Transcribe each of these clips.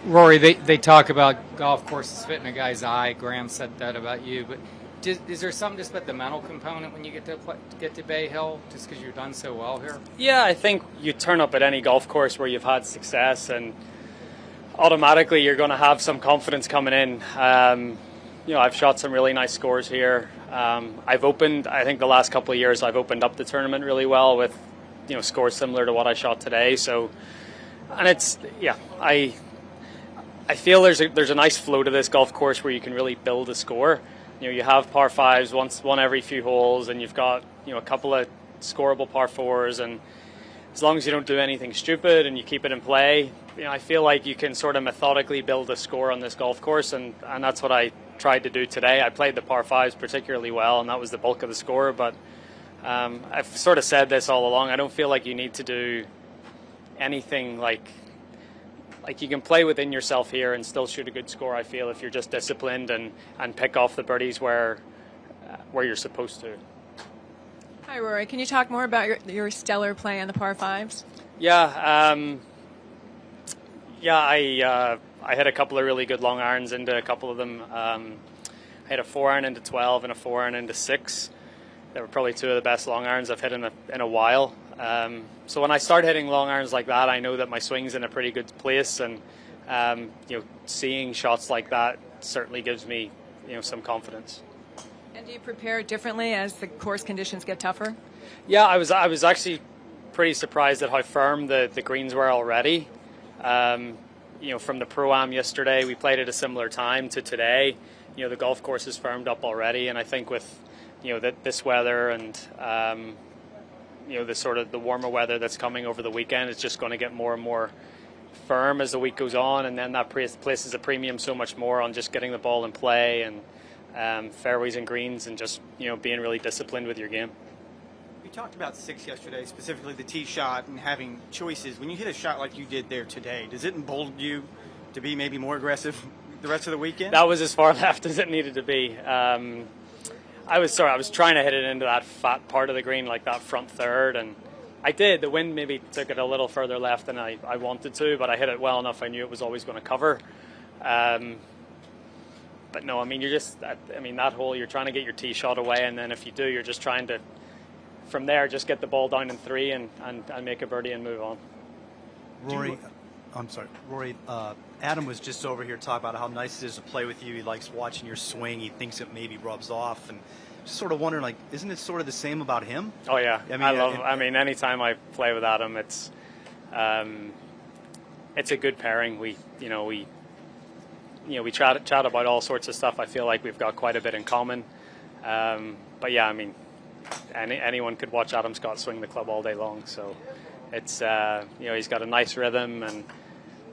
Rory, they talk about golf courses fitting a guy's eye. Graham said that about you, but is there something just about the mental component when you get to Bay Hill, just because you've done so well here? Yeah, I think you turn up at any golf course where you've had success, and automatically you're going to have some confidence coming in. I've shot some really nice scores here. I think the last couple of years I've opened up the tournament really well with, scores similar to what I shot today. So, and I feel there's a nice flow to this golf course where you can really build a score. You have par fives one every few holes, and you've got a couple of scoreable par fours, and as long as you don't do anything stupid and you keep it in play, I feel like you can sort of methodically build a score on this golf course, and that's what I tried to do today. I played the par fives particularly well, and that was the bulk of the score. But I've sort of said this all along. I don't feel like you need to do anything like you can play within yourself here and still shoot a good score. I feel if you're just disciplined and pick off the birdies where you're supposed to. Hi, Rory. Can you talk more about your stellar play on the par fives? Yeah. I hit a couple of really good long irons into a couple of them. I hit a 4-iron into 12 and a 4-iron into 6. They were probably two of the best long irons I've hit in a while. So when I start hitting long irons like that, I know that my swing's in a pretty good place, and seeing shots like that certainly gives me some confidence. And do you prepare differently as the course conditions get tougher? Yeah, I was actually pretty surprised at how firm the greens were already. From the Pro-Am yesterday, we played at a similar time to today. The golf course is firmed up already, and I think with this weather and the warmer weather that's coming over the weekend, it's just going to get more and more firm as the week goes on, and then that places a premium so much more on just getting the ball in play and fairways and greens, and just being really disciplined with your game. You talked about 6 yesterday, specifically the tee shot and having choices. When you hit a shot like you did there today, does it embolden you to be maybe more aggressive the rest of the weekend? That was as far left as it needed to be. I was trying to hit it into that fat part of the green, like that front third, and I did. The wind maybe took it a little further left than I wanted to, but I hit it well enough. I knew it was always going to cover. But no, that hole, you're trying to get your tee shot away, and then if you do, you're just trying to, from there, just get the ball down in 3 and make a birdie and move on. Rory, I'm sorry. Rory, Adam was just over here talking about how nice it is to play with you. He likes watching your swing. He thinks it maybe rubs off, and just sort of wondering, isn't it sort of the same about him? Oh yeah, anytime I play with Adam, it's a good pairing. We chat about all sorts of stuff. I feel like we've got quite a bit in common. But yeah, anyone could watch Adam Scott swing the club all day long. So it's he's got a nice rhythm, and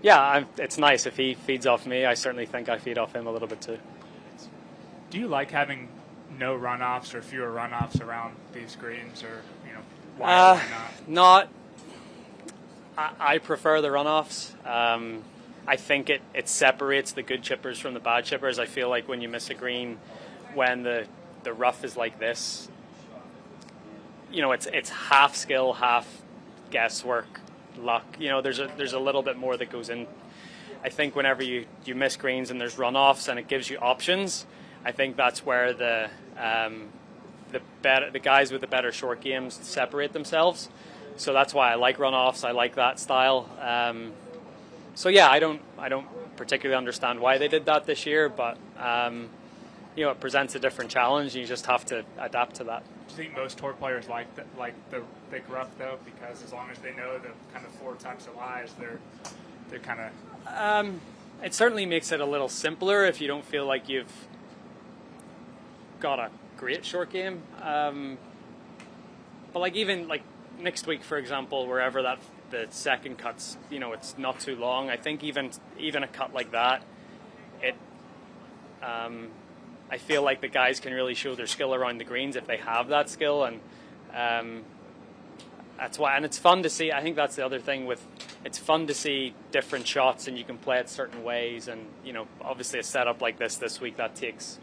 yeah, it's nice if he feeds off me. I certainly think I feed off him a little bit too. Do you like having no runoffs or fewer runoffs around these greens, or why not? I prefer the runoffs. I think it separates the good chippers from the bad chippers. I feel like when you miss a green, when the rough is like this, it's half skill, half guesswork, luck. There's a little bit more that goes in. I think whenever you miss greens and there's runoffs and it gives you options, I think that's where the guys with the better short games separate themselves. So that's why I like runoffs. I like that style. So yeah, I don't particularly understand why they did that this year, but it presents a different challenge, and you just have to adapt to that. Do you think most tour players like the thick rough though? Because as long as they know the kind of 4 types of lies, they're kind of. It certainly makes it a little simpler if you don't feel like you've got a great short game. But even next week, for example, wherever the second cut's, it's not too long. I think even a cut like that, I feel like the guys can really show their skill around the greens if they have that skill, and that's why. And it's fun to see. I think that's the other thing it's fun to see different shots, and you can play it certain ways. And obviously a setup like this week, that takes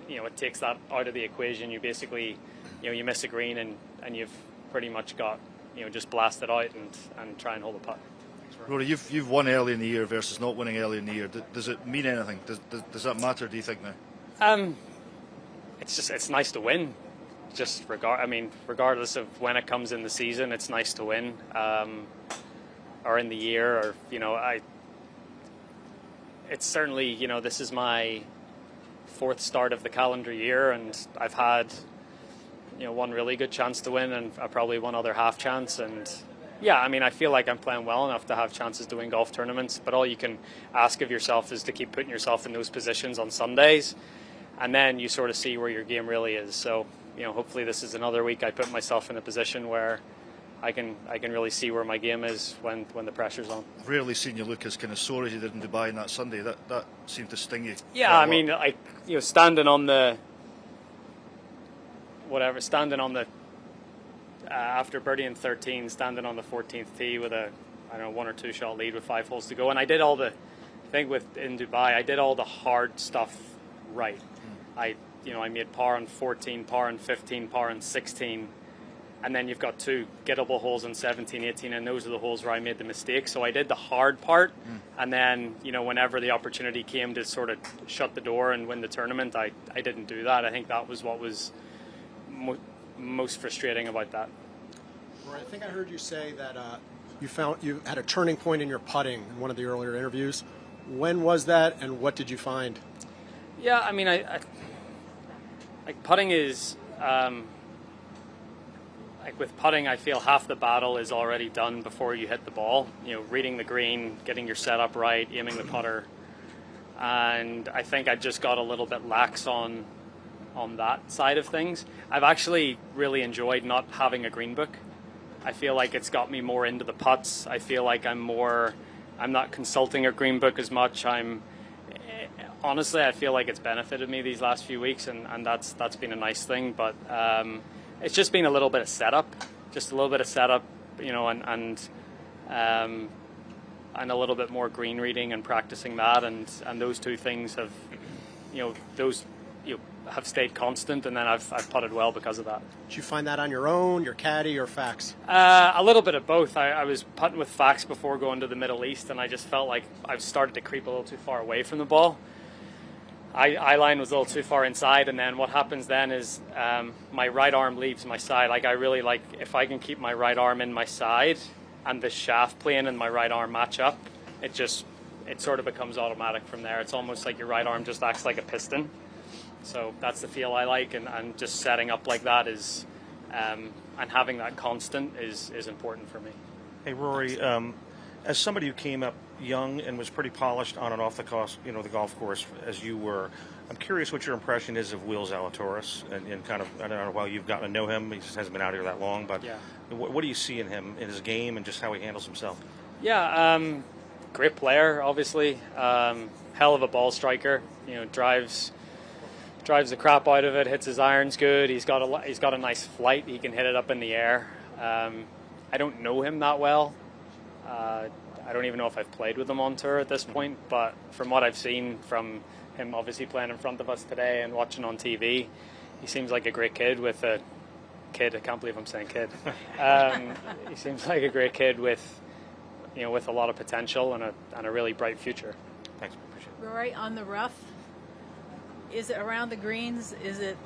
it takes that out of the equation. You basically you miss a green and you've pretty much got just blast it out and try and hold a putt. Rory, you've won early in the year versus not winning early in the year. Does it mean anything? Does that matter, do you think, now? It's nice to win. Regardless of when it comes in the season, it's nice to win, or in the year, or it's certainly, this is my fourth start of the calendar year, and I've had one really good chance to win and probably one other half chance, and I feel like I'm playing well enough to have chances to win golf tournaments, but all you can ask of yourself is to keep putting yourself in those positions on Sundays, and then you sort of see where your game really is. So hopefully this is another week I put myself in a position where I can really see where my game is when the pressure's on. I've rarely seen you look as kind of sore as you did in Dubai on that Sunday. That seemed to sting you. Yeah, standing on the after birdieing 13, standing on the 14th tee with a 1 or 2 shot lead with 5 holes to go, and I did all the in Dubai, I did all the hard stuff right. I made par on 14, par on 15, par on 16. And then you've got 2 gettable holes in 17, 18, and those are the holes where I made the mistake. So I did the hard part, and then, whenever the opportunity came to sort of shut the door and win the tournament, I didn't do that. I think that was what was most frustrating about that. Rory, I think I heard you say that you had a turning point in your putting in one of the earlier interviews. When was that, and what did you find? Yeah, putting is... with putting, I feel half the battle is already done before you hit the ball. Reading the green, getting your setup right, aiming the putter. And I think I just got a little bit lax on that side of things. I've actually really enjoyed not having a green book. I feel like it's got me more into the putts. I feel like I'm not consulting a green book as much. Honestly, I feel like it's benefited me these last few weeks, and that's been a nice thing. But it's just been a little bit of setup, and a little bit more green reading and practicing that, and those two things have, have stayed constant, and then I've putted well because of that. Did you find that on your own, your caddy, or Fax? A little bit of both. I was putting with Fax before going to the Middle East, and I just felt like I've started to creep a little too far away from the ball. Eye line was a little too far inside, and then what happens then is my right arm leaves my side. I really like, if I can keep my right arm in my side and the shaft plane and my right arm match up, it sort of becomes automatic from there. It's almost like your right arm just acts like a piston. So that's the feel I like, and just setting up like that is, and having that constant is important for me. Hey, Rory, as somebody who came up young and was pretty polished on and off the golf course as you were, I'm curious what your impression is of Will Zalatoris, and kind of, I don't know, while you've gotten to know him, he just hasn't been out here that long, but yeah. What do you see in him, in his game, and just how he handles himself? Yeah, great player, obviously. Hell of a ball striker. Drives the crap out of it. Hits his irons good. He's got a nice flight. He can hit it up in the air. I don't know him that well. I don't even know if I've played with him on tour at this point, but from what I've seen from him obviously playing in front of us today and watching on TV, he seems like a great kid I can't believe I'm saying kid. He seems like a great kid with a lot of potential and a really bright future. Thanks, appreciate it. Rory, on the rough, is it around the greens? Is it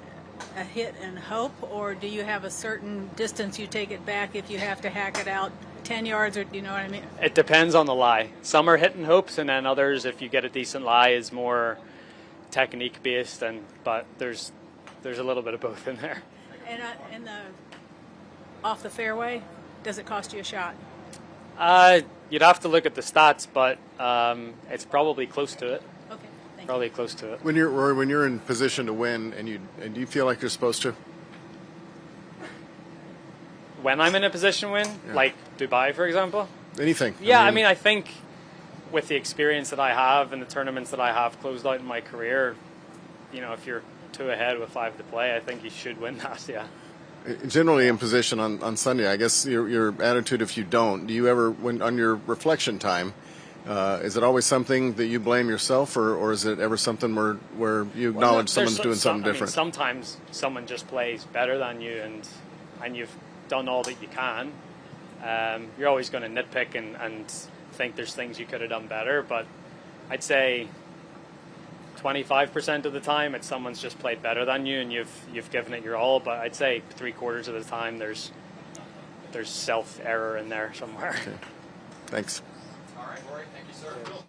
a hit and hope, or do you have a certain distance you take it back if you have to hack it out 10 yards, or do you know what I mean? It depends on the lie. Some are hit and hopes, and then others, if you get a decent lie, is more technique based, but there's a little bit of both in there. And in the off the fairway, does it cost you a shot? You'd have to look at the stats, but it's probably close to it. Okay, thank probably you. Close to it. When you're in position to win, and do you feel like you're supposed to? When I'm in a position to win, like Dubai, for example? Anything. Yeah, I think with the experience that I have and the tournaments that I have closed out in my career, if you're 2 ahead with 5 to play, I think you should win that, yeah. Generally in position on Sunday, I guess your attitude if you don't, do you ever, when on your reflection time, is it always something that you blame yourself, or is it ever something where you acknowledge someone's doing something different? Sometimes someone just plays better than you, and you've done all that you can. You're always going to nitpick and think there's things you could have done better, but I'd say 25% of the time it's someone's just played better than you and you've given it your all. But I'd say 3/4 of the time there's self error in there somewhere. Okay. Thanks. All right, Rory. Thank you, sir.